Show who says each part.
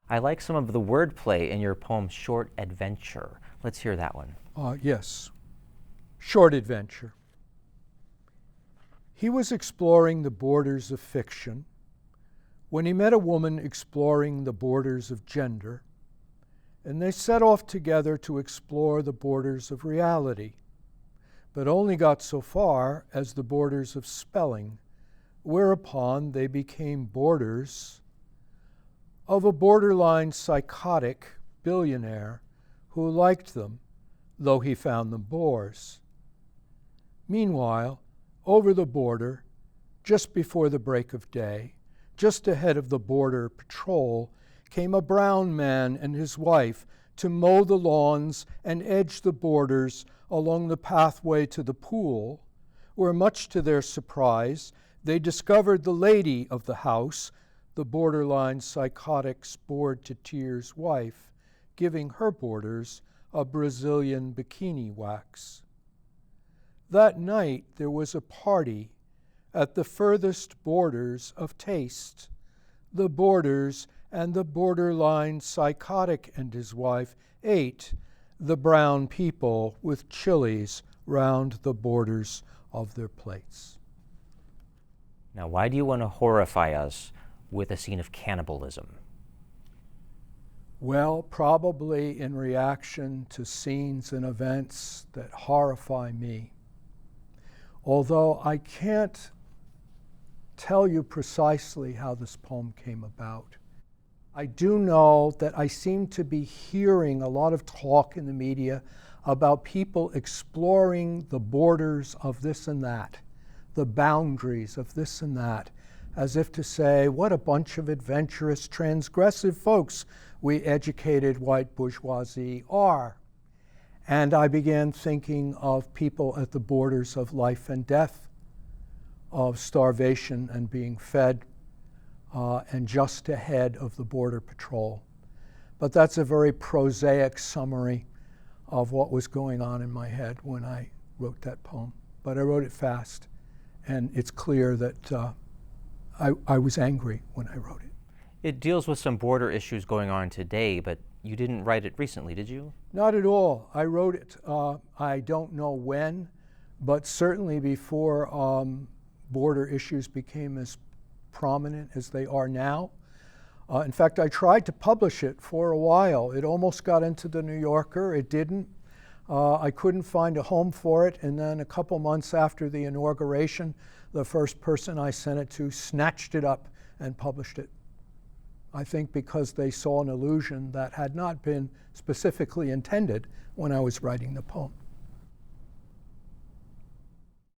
Speaker 1: I like some of the wordplay in your poem, Short Adventure. Let's hear that one.
Speaker 2: Yes. Short Adventure. He was exploring the borders of fiction when he met a woman exploring the borders of gender, and they set off together to explore the borders of reality, but only got so far as the borders of spelling, whereupon they became borders of a borderline psychotic billionaire who liked them, though he found them bores. Meanwhile, over the border, just before the break of day, just ahead of the border patrol, came a brown man and his wife to mow the lawns and edge the borders along the pathway to the pool, where, much to their surprise, they discovered the lady of the house, the borderline psychotic's bored-to-tears wife, giving her borders a Brazilian bikini wax. That night there was a party at the furthest borders of taste. The borders and the borderline psychotic and his wife ate the brown people with chilies round the borders of their plates.
Speaker 1: Now, why do you want to horrify us with a scene of cannibalism?
Speaker 2: Well, probably in reaction to scenes and events that horrify me. Although I can't tell you precisely how this poem came about. I do know that I seem to be hearing a lot of talk in the media about people exploring the borders of this and that, the boundaries of this and that, as if to say, what a bunch of adventurous, transgressive folks we educated white bourgeoisie are. And I began thinking of people at the borders of life and death, of starvation and being fed, and just ahead of the border patrol. But that's a very prosaic summary of what was going on in my head when I wrote that poem. But I wrote it fast, and it's clear that I was angry when I wrote it.
Speaker 1: It deals with some border issues going on today, but you didn't write it recently, did you?
Speaker 2: Not at all. I wrote it, I don't know when, but certainly before border issues became as prominent as they are now. In fact, I tried to publish it for a while. It almost got into the New Yorker. It didn't. I couldn't find a home for it, and then a couple months after the inauguration, the first person I sent it to snatched it up and published it. I think because they saw an allusion that had not been specifically intended when I was writing the poem.